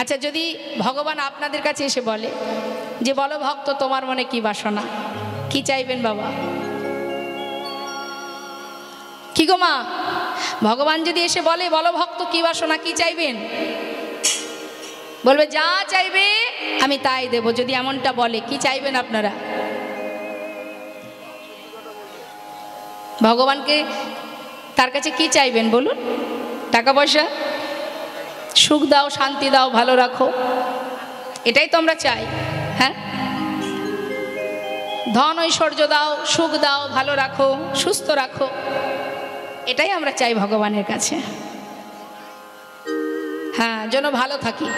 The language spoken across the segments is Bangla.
আচ্ছা, যদি ভগবান আপনাদের কাছে এসে বলে যে বলো ভক্ত তোমার মনে কি বাসনা, কি চাইবেন বাবা? কি গো মা, ভগবান যদি এসে বলে বলো ভক্ত কি বাসনা, কি চাইবেন? বলবে যা চাইবে আমি তাই দেব। যদি এমনটা বলে কি চাইবেন আপনারা? ভগবানকে তার কাছে কি চাইবেন বলুন? টাকা পয়সা, সুখ দাও, শান্তি দাও, ভালো রাখো, এটাই তো আমরা চাই। হ্যাঁ, ধন ঐশ্বর্য দাও, সুখ দাও, ভালো রাখো, সুস্থ রাখো, এটাই আমরা চাই ভগবানের কাছে। হ্যাঁ, যেন ভালো থাকি।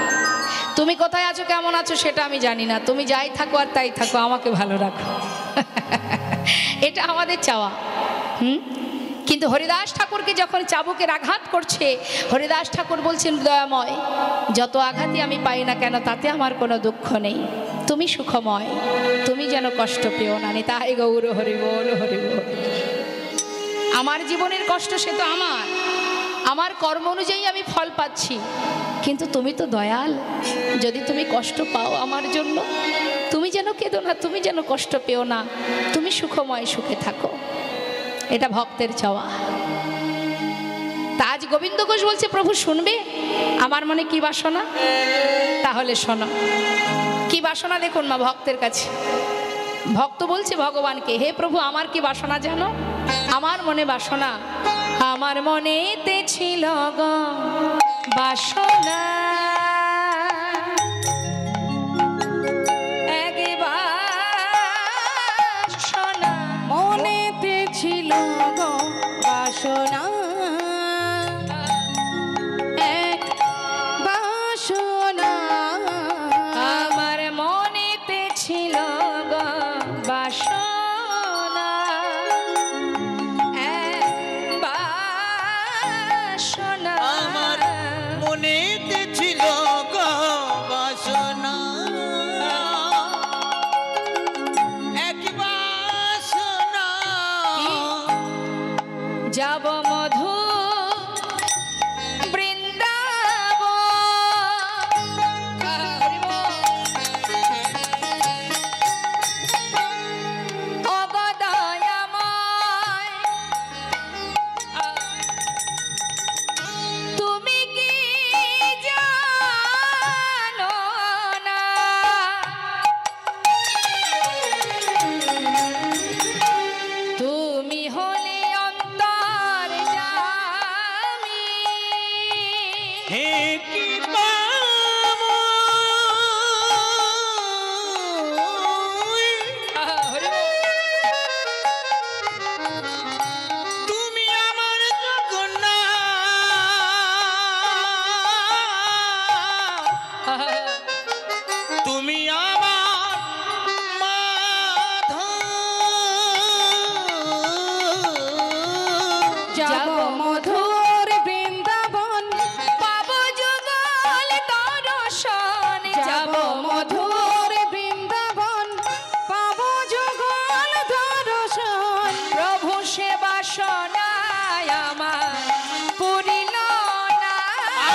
তুমি কোথায় আছো, কেমন আছো সেটা আমি জানি না, তুমি যাই থাকো আর তাই থাকো, আমাকে ভালো রাখো। এটা আমাদের চাওয়া। কিন্তু হরিদাস ঠাকুরকে যখন চাবুকের আঘাত করছে, হরিদাস ঠাকুর বলছেন দয়াময়, যত আঘাতই আমি পাই না কেন তাতে আমার কোনো দুঃখ নেই, তুমি সুখময়, তুমি যেন কষ্ট পেও না। তাই গৌর হরি বল, হরি বল। আমার জীবনের কষ্ট সে তো আমার কর্ম অনুযায়ী আমি ফল পাচ্ছি, কিন্তু তুমি তো দয়াল, যদি তুমি কষ্ট পাও আমার জন্য, তুমি যেন কেঁদো না, তুমি যেন কষ্ট পেও না, তুমি সুখময়, সুখে থাকো, এটা ভক্তের চাওয়া। তা আজ গোবিন্দ ঘোষ বলছে প্রভু শুনবে আমার মনে কি বাসনা? তাহলে শোনো কি বাসনা। দেখুন মা, ভক্তের কাছে ভক্ত বলছে ভগবানকে, হে প্রভু আমার কি বাসনা জানো? আমার মনে বাসনা, আমার মনেতে ছিল গো বাসনা, মনেতে ছিল গো বাসনা, এক বাসনা, আমার মনেতে ছিল গো বাসনা, এক বাসনা, আমার মনেতে ছিল গো বাসনা, এক বাসনা, যাব মধু হে কি পাবো তুমি আমার জগন্নাথ, তুমি আমার মাধব, যাব মধুর বৃন্দাবন, পাবো যুগল দর্শন, যাব মধুর বৃন্দাবন, পাবো যুগল দর্শন, প্রভু সে বাসনায় আমার পুরিল না,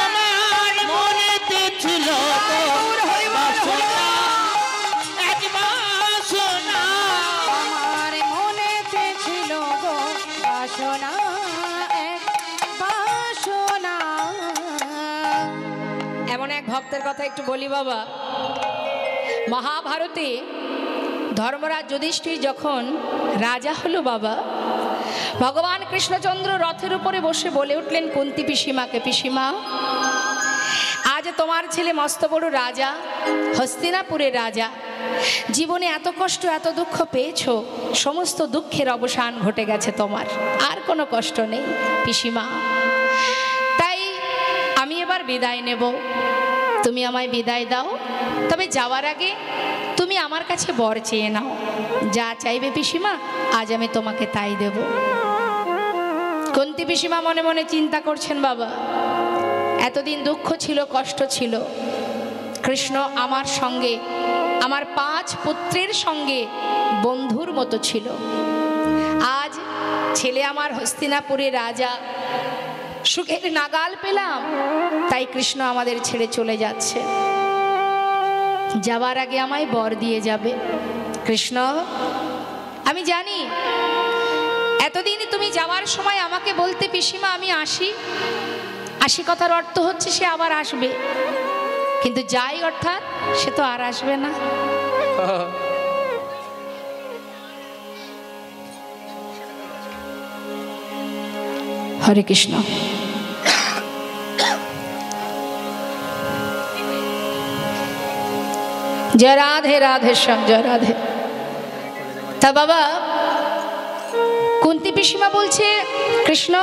আমার মনেতে ছিল গো বাসনা, এক বাসনা, আমার মনেতে ছিল গো বাসনা, এক বাসনা। এমন এক ভক্তের কথা একটু বলি বাবা। মহাভারতে ধর্মরাজ যুধিষ্ঠির যখন রাজা হলো বাবা, ভগবান কৃষ্ণচন্দ্র রথের উপরে বসে বলে উঠলেন কুন্তি পিসিমাকে, পিসিমা আজ তোমার ছেলে মস্ত বড় রাজা, হস্তিনাপুরের রাজা, জীবনে এত কষ্ট এত দুঃখ পেয়েছো, সমস্ত দুঃখের অবসান ঘটে গেছে তোমার, আর কোনো কষ্ট নেই পিসিমা। তাই আমি এবার বিদায় নেব, তুমি আমায় বিদায় দাও, তবে যাওয়ার আগে তুমি আমার কাছে বর চেয়ে নাও, যা চাইবে পিসিমা আজ আমি তোমাকে তাই দেব। কুন্তি পিসিমা মনে মনে চিন্তা করছেন বাবা, এতদিন দুঃখ ছিল, কষ্ট ছিল, কৃষ্ণ আমার সঙ্গে, আমার 5 পুত্রের সঙ্গে বন্ধুর মতো ছিল, আজ ছেলে আমার হস্তিনাপুরের রাজা, সুখের নাগাল পেলাম, তাই কৃষ্ণ আমাদের ছেড়ে চলে যাচ্ছে। যাবার আগে আমায় বর দিয়ে যাবে। কৃষ্ণ, আমি জানি এতদিন তুমি যাওয়ার সময় আমাকে বলতে পিসিমা আমি আসি, আসি কথার অর্থ হচ্ছে সে আবার আসবে, কিন্তু যাই অর্থাৎ সে তো আর আসবে না। হরে কৃষ্ণ। জয় রাধে রাধে শ্যাম, জয় রাধে। তা বাবা, কুন্তি পিসিমা বলছে কৃষ্ণ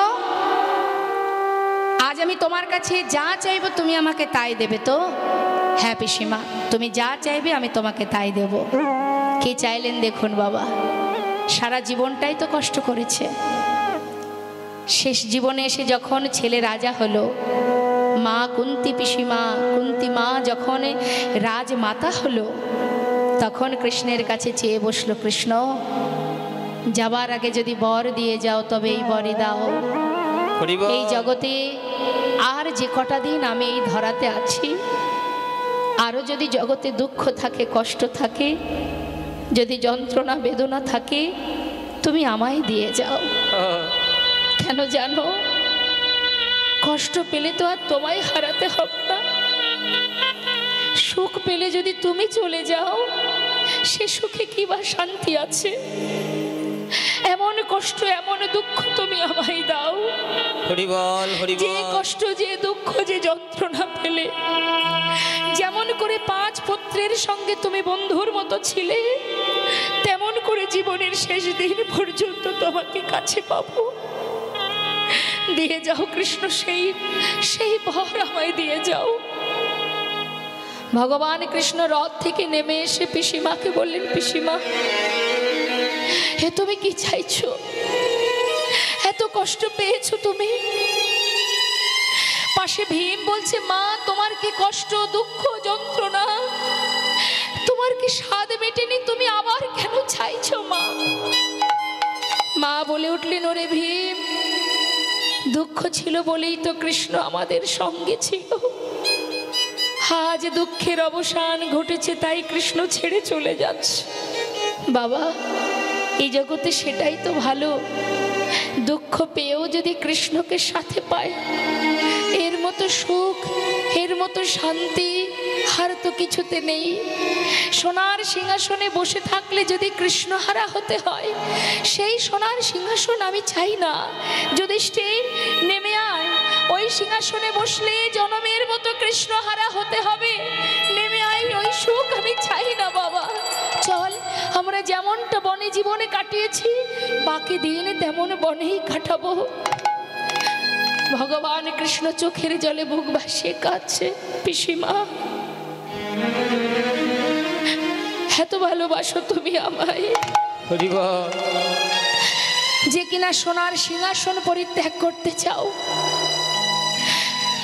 আজ আমি তোমার কাছে যা চাইবো তুমি আমাকে তাই দেবে তো? হ্যাঁ পিসিমা, তুমি যা চাইবে আমি তোমাকে তাই দেব। কি চাইলেন দেখুন বাবা, সারা জীবনটাই তো কষ্ট করেছে, শেষ জীবনে এসে যখন ছেলে রাজা হলো, মা কুন্তি পিসিমা, কুন্তি মা যখন রাজমাতা হলো, তখন কৃষ্ণের কাছে চেয়ে বসলো, কৃষ্ণ যাবার আগে যদি বর দিয়ে যাও তবে এই বরই দাও। এই জগতে আর যে কটা দিন আমি এই ধরাতে আছি, আরও যদি জগতে দুঃখ থাকে, কষ্ট থাকে, যদি যন্ত্রণা বেদনা থাকে, তুমি আমায় দিয়ে যাও। কেন জানো? কষ্ট পেলে তো আর তোমায় হারাতে হবে না, সুখ পেলে যদি তুমি চলে যাও সে সুখে কি বা শান্তি আছে? এমন কষ্ট এমন দুঃখ তুমি আমায় দাও। হরি বল, হরি বল। যে কষ্ট, যে দুঃখ, যে যন্ত্রণা পেলে, যেমন করে 5 পুত্রের সঙ্গে তুমি বন্ধুর মতো ছিলে, তেমন করে জীবনের শেষ দিন পর্যন্ত তোমাকে কাছে পাবো। দিয়ে যাও কৃষ্ণ, সেই বর আমায় দিয়ে যাও। ভগবান কৃষ্ণ রথ থেকে নেমে এসে পিসিমাকে বললেন, পিসিমা হে তুমি কি চাইছো? এত কষ্ট পেয়েছো তুমি? পাশে ভীম বলছে, মা তোমার কি কষ্ট, দুঃখ, যন্ত্রণা, তোমার কি স্বাদ মেটেনি? তুমি আবার কেন চাইছো মা? মা বলে উঠলেন, ওরে ভীম, দুঃখ ছিল বলেই তো কৃষ্ণ আমাদের সঙ্গে ছিল, আজ দুঃখের অবসান ঘটেছে তাই কৃষ্ণ ছেড়ে চলে যাচ্ছে। বাবা, এই জগতে সেটাই তো ভালো, দুঃখ পেয়েও যদি কৃষ্ণকে সাথে পায়, এর মতো সুখ, এর মতো শান্তি আর তো কিছুতে নেই। সোনার সিংহাসনে বসে থাকলে যদি কৃষ্ণহারা হতে হয়, সেই সোনার সিংহাসন আমি চাই না। যুধিষ্ঠির নেমে আয়, ওই সিংহাসনে বসলে জনমের মতো কৃষ্ণহারা হতে হবে, নেমে আয়, ওই সুখ আমি চাই না বাবা। চল, আমরা যেমনটা বনে জীবনে কাটিয়েছি বাকি দিন তেমন বনেই কাটাবো। ভগবান কৃষ্ণ চোখের জলে বুক ভাসিয়ে কাঁদছে, পিসিমা এত ভালোবাসো তুমি আমায়, যে কিনা সোনার সিংহাসন পরিত্যাগ করতে চাও।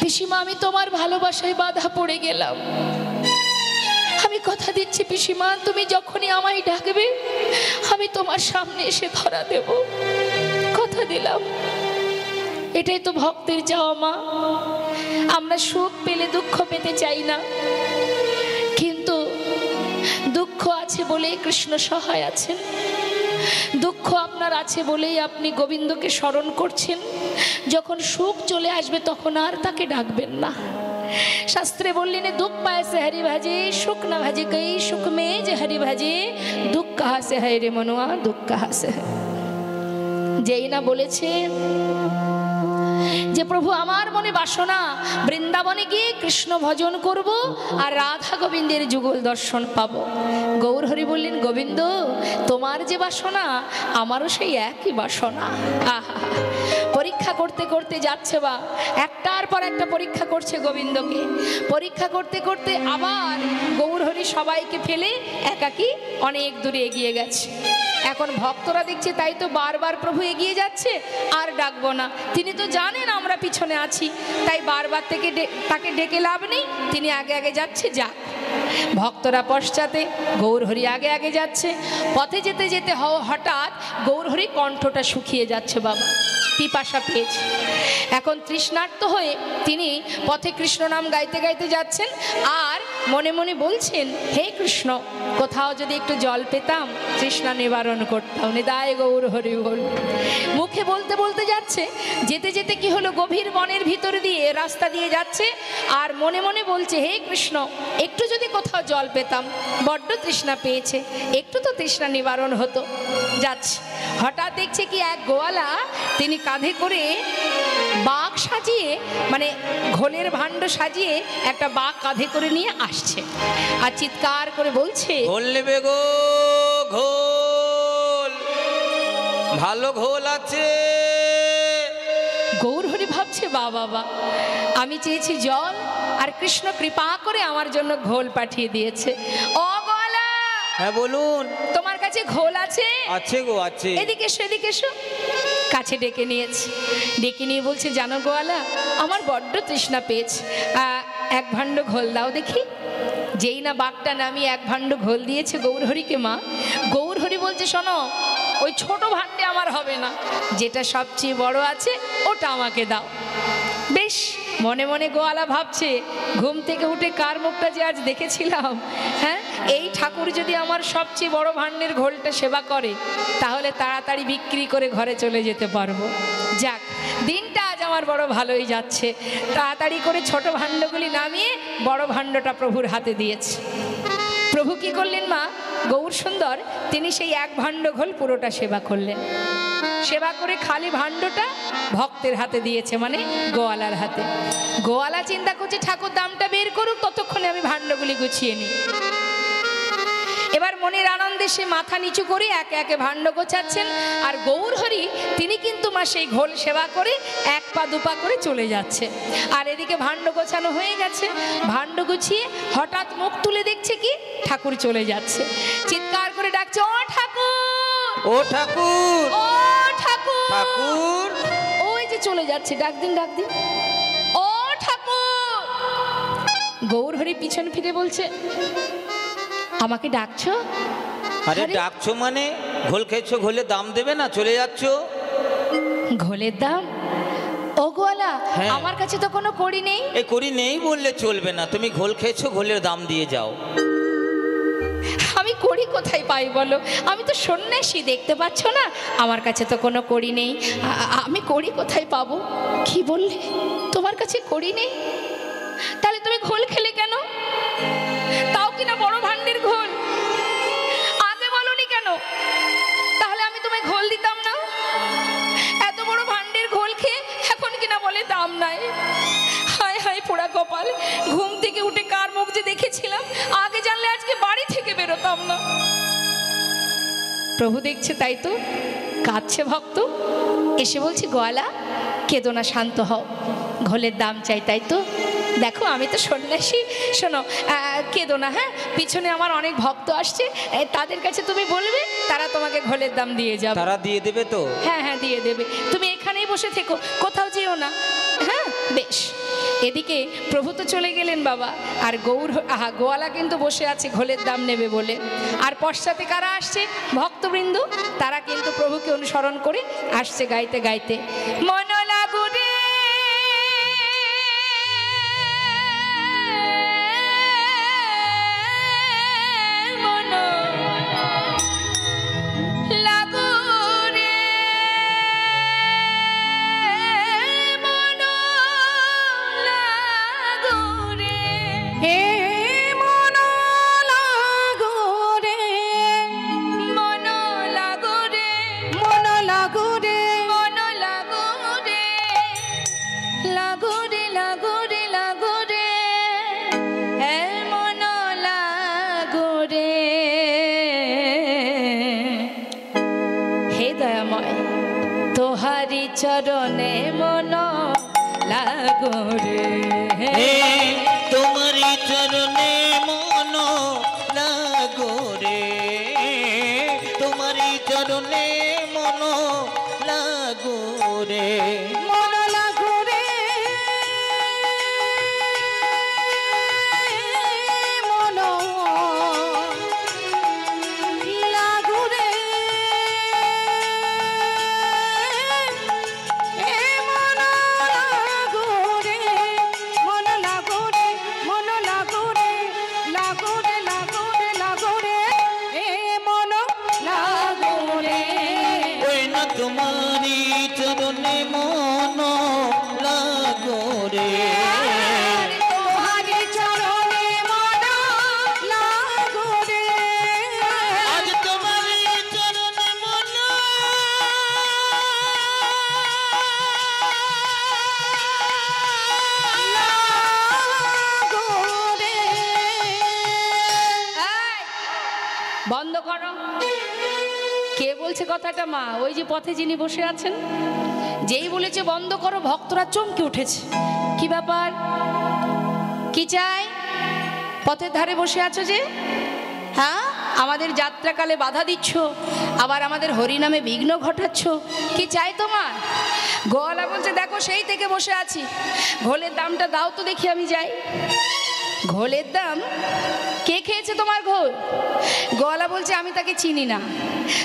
পিসিমা আমি তোমার ভালোবাসায় বাধা পড়ে গেলাম, আমি কথা দিচ্ছি পিসিমা, তুমি যখনই আমায় ডাকবে আমি তোমার সামনে এসে ধরা দেব, কথা দিলাম। এটাই তো ভক্তের চাওয়া মা, আমরা সুখ পেলে দুঃখ পেতে চাই না, কিন্তু দুঃখ আছে বলেই কৃষ্ণ সহায় আছেন, দুঃখ আপনার আছে বলেই আপনি গোবিন্দকে স্মরণ করছেন। যখন সুখ চলে আসবে তখন আর তাকে ডাকবেন না। শাস্ত্রে বললেন, দুঃখ পায় সে হরি ভাজে, সুখ না ভাজে কই, সুখ মে যে হরি ভাজে, দুঃখ কাহা সে হয় রে মনুয়া, দুঃখ কাহা সে হয়। যেই না বলেছে যে প্রভু আমার মনে বাসনা বৃন্দাবনে গিয়ে কৃষ্ণ ভজন করব আর রাধা গোবিন্দের যুগল দর্শন পাবো। গৌর হরি বললেন, গোবিন্দ তোমার যে বাসনা আমারও সেই একই বাসনা। আহা, পরীক্ষা করতে করতে যাচ্ছে বা একটার পর একটা পরীক্ষা করছে গোবিন্দকে, পরীক্ষা করতে করতে আবার গৌর হরি সবাইকে ফেলে একাকী অনেক দূরে এগিয়ে গেছে। এখন ভক্তরা দেখছে তাই তো বারবার প্রভু এগিয়ে যাচ্ছে, আর ডাকবো না। তিনি তো জানেন আমরা পিছনে আছি, তাই বারবার তাকে ডেকে লাভ নেই, তিনি আগে আগে যাচ্ছে, যাক। ভক্তরা পশ্চাতে, গৌরহরি আগে আগে যাচ্ছে। পথে যেতে যেতে হঠাৎ গৌরহরি কণ্ঠটা শুকিয়ে যাচ্ছে বাবা, পিপাসা পেয়েছে। এখন তৃষ্ণার্ত হয়ে তিনি পথে কৃষ্ণ নাম গাইতে গাইতে যাচ্ছেন, আর মনে মনে বলছেন, হে কৃষ্ণ, কোথাও যদি একটু জল পেতাম, তৃষ্ণা নিবারণ করতাম, নিদায় গৌর হরি বল। মুখে বলতে বলতে যাচ্ছে, যেতে যেতে কি হলো, গভীর বনের ভিতর দিয়ে রাস্তা দিয়ে যাচ্ছে, আর মনে মনে বলছে, হে কৃষ্ণ, একটু যদি কোথাও জল পেতাম, বড্ড তৃষ্ণা পেয়েছে, একটু তো তৃষ্ণা নিবারণ হতো। যাচ্ছে, হঠাৎ দেখছে কি এক গোয়ালা, তিনি কাঁধে করে বাঘ সাজিয়ে, মানে ঘোলের ভাণ্ড সাজিয়ে একটা বাঘ কাঁধে করে নিয়ে আসছে, আর চিৎকার করে বলছে, ঘোল নেবে গো, ঘোল, ভালো ঘোল আছে। গৌরহরি ভাবছে, বাবা, আমি চেয়েছি জল, আর কৃষ্ণ কৃপা করে আমার জন্য ঘোল পাঠিয়ে দিয়েছে। ও গোয়ালা, হ্যাঁ বলুন, তোমার কাছে ঘোল আছে? আছে গো, আছে। এদিকে এসো, এদিকে এসো। কাছে ডেকে নিয়েছে, ডেকে নিয়ে বলছে, জানো গোয়ালা, আমার বড্ড তৃষ্ণা পেয়েছে, এক ভাণ্ড ঘোল দাও দেখি। যেই না বাঘটা নামিয়ে এক ভাণ্ড ঘোল দিয়েছে গৌরহরিকে মা, গৌরহরি বলছে, শোনো, ওই ছোট ভাণ্ডে আমার হবে না, যেটা সবচেয়ে বড় আছে ওটা আমাকে দাও। বেশ, মনে মনে গোয়ালা ভাবছে, ঘুম থেকে উঠে কার মুখটা যে আজ দেখেছিলাম, হ্যাঁ, এই ঠাকুর যদি আমার সবচেয়ে বড় ভাণ্ডের ঘোলটা সেবা করে, তাহলে তাড়াতাড়ি বিক্রি করে ঘরে চলে যেতে পারবো। যাক, দিনটা আজ আমার বড় ভালোই যাচ্ছে। তাড়াতাড়ি করে ছোট ভাণ্ডগুলি নামিয়ে বড় ভাণ্ডটা প্রভুর হাতে দিয়েছে। প্রভু কি করলেন মা, গৌর সুন্দর, তিনি সেই এক ভাণ্ড ঘোল পুরোটা সেবা করলেন। সেবা করে খালি ভাণ্ডটা ভক্তের হাতে দিয়েছে, মানে গোয়ালার হাতে। গোয়ালা চিন্তা করছে, ঠাকুর দামটা বের করুক, ততক্ষণে আমি ভাণ্ডগুলি গুছিয়ে নিই। এবার মনের আনন্দে সে মাথা নিচু করে একে একে ভাণ্ড গোছাচ্ছেন, আর গৌরহরি তিনি কিন্তু মা সেই ঘোল সেবা করে এক পা দুপা করে চলে যাচ্ছে। আর এদিকে ভাণ্ড গোছানো হয়ে গেছে, ভাণ্ড গুছিয়ে হঠাৎ মুখ তুলে দেখছে কি, ঠাকুর চলে যাচ্ছে। চিৎকার করে ডাকছে, ও ঠাকুর, ও ঠাকুর, ও ঠাকুর, ঠাকুর। ওই যে চলে যাচ্ছে, ডাক দিন, ডাক দিন, ও ঠাকুর। গৌরহরি পিছন ফিরে বলছে, আমাকে ডাকছো? আরে ডাকছো মানে, ঘোল খেয়েছো, ঘোলের দাম দেবে না, চলে যাচ্ছ। ঘোলের দাম? ও গোয়ালা, হ্যাঁ। আমার কাছে তো কোনো কড়ি নেই। এই করি নেই বললে চলবে না, তুমি ঘোল খেয়েছো, ঘোলের দাম দিয়ে যাও। আমি কড়ি কোথায় পাই বলো, আমি তো সন্ন্যাসী, দেখতে পাচ্ছ না, আমার কাছে তো কোনো কড়ি নেই, আমি কড়ি কোথায় পাবো? কি বললে, তোমার কাছে কড়ি নেই? তাহলে তুমি ঘোল খেলে কেন? তাও কিনা বড় ভাণ্ডের ঘোল, আগে বলনি কেন? তাহলে আমি তোমায় ঘোল দিতাম না। এত বড় ভাণ্ডের ঘোল খেয়ে এখন কিনা বলে দাম নাই। হায় হায় পোড়া কপাল, ঘুম থেকে উঠে কার মুখ যে দেখেছিলাম, আগে জানলে আজকে বাড়ি থেকে বেরোতাম না। প্রভু দেখছে, তাই তো কাঁদছে ভক্ত, এসে বলছি, গোয়ালা কেঁদো না, শান্ত হও, ঘোলের দাম চাই, তাই তো? দেখো আমি তো সন্ন্যাসী, শোনো, কেঁদো না, হ্যাঁ, পিছনে আমার অনেক ভক্ত আসছে, তাদের কাছে তুমি বলবে, তারা তোমাকে ঘোলের দাম দিয়ে যাবে। তারা দিয়ে দেবে তো? হ্যাঁ হ্যাঁ, দিয়ে দেবে, তুমি এখানেই বসে থেকো, কোথাও যেও না, হ্যাঁ? বেশ। এদিকে প্রভু তো চলে গেলেন বাবা, আর গোয়ালা কিন্তু বসে আছে ঘোলের দাম নেবে বলে। আর পশ্চাতে কারা আসছে? ভক্তবৃন্দ, তারা কিন্তু প্রভুকে অনুসরণ করে আসছে গাইতে গাইতে, মন লাগু রে তোহারি চরণে মন লাগো রে, তোমারি চরণে মন লাগো রে, তোমারি চরণে বন্ধ করো। কে বলছে কথাটা মা? ওই যে পথে যিনি বসে আছেন, যেই বলেছে বন্ধ করো, ভক্তরা চমকে উঠেছে। কি ব্যাপার, কি চাই? পথের ধারে বসে আছো যে, হ্যাঁ আমাদের যাত্রাকালে বাধা দিচ্ছ, আবার আমাদের হরিনামে বিঘ্ন ঘটাচ্ছ, কি চাই তোমার? গোয়ালা বলছে দেখো সেই থেকে বসে আছি, ঘোলের দামটা দাও তো দেখি আমি যাই। ঘোলের দাম? কে খেয়েছে তোমার ঘোল? গোয়ালা বলছে আমি তাকে চিনি না,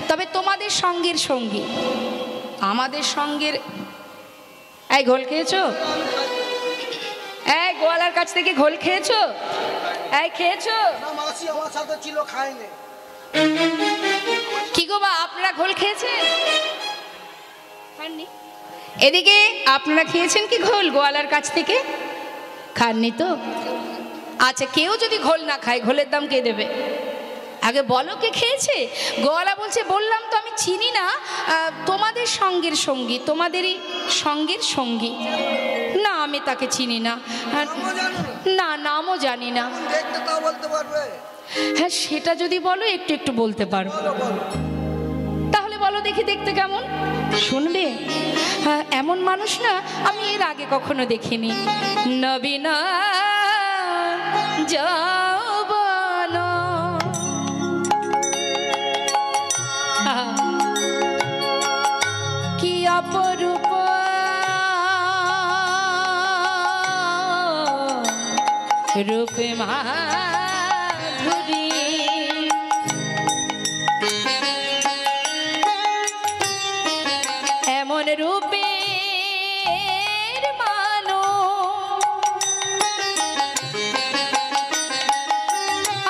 তবে তোমাদের সঙ্গের সঙ্গী, আমাদের সঙ্গের। এই ঘোল খেয়েছো? এই গোয়ালার কাছ থেকে ঘোল খেয়েছো? এই খেয়েছো? কি গো বা, আপনারা ঘোল খেয়েছেন? খাননি? এদিকে আপনারা খেয়েছেন কি ঘোল গোয়ালার কাছ থেকে? খাননি তো? আচ্ছা, কেউ যদি ঘোল না খায়, ঘোলের দাম কে দেবে? আগে বলো কে খেয়েছে। গোয়ালা বলছে বললাম তো আমি চিনি না, তোমাদের সঙ্গের সঙ্গী, তোমাদেরই সঙ্গের সঙ্গী। না আমি তাকে চিনি না। না নামও জানি না। হ্যাঁ সেটা যদি বলো একটু একটু বলতে পারো। তাহলে বলো দেখি দেখতে কেমন, শুনবে? হ্যাঁ এমন মানুষ না আমি এর আগে কখনো দেখিনি। নবীনা যৌবন কি অপরূপ, রূপে মাধুরী, এমন রূপের মানুষ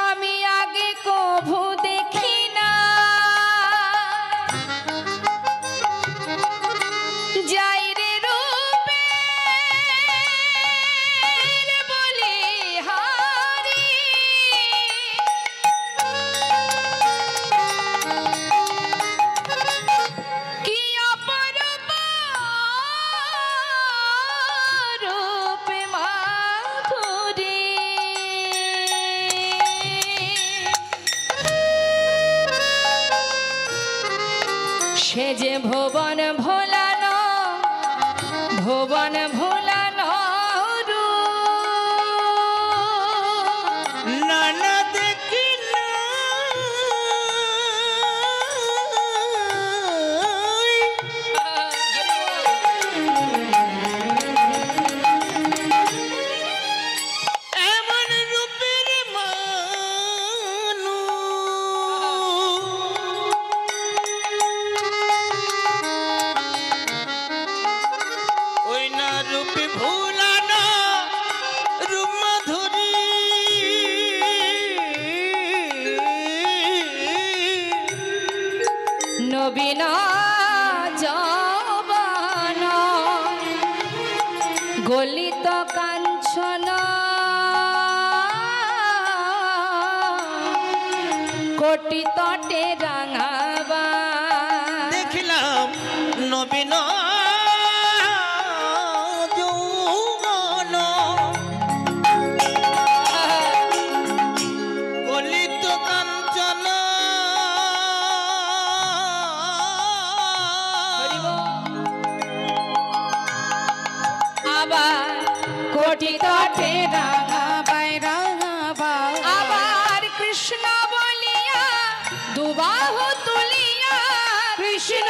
আমি আগে কভু দেখি না। যাই রে রূপে বলি হারি, কি অপরূপ রূপে মাধুরী, সে যে ভুবন ভোলানো, ভুবন ভোলানো নানা দেখি না এমন রূপের মানুষ, ওই না রূপে ভুলানো রূপ মাধুরী, নবীন যৌবন গলিত কাঞ্চন, কোটি তটে রাঙাবা। দেখিলাম নবীন যৌবন গলিত কাঞ্চন, আবার কোটি তটে রাঙাবাই রাঙাবা, আবার কৃষ্ণ বলিয়া দুবাহু তুলিয়া, কৃষ্ণ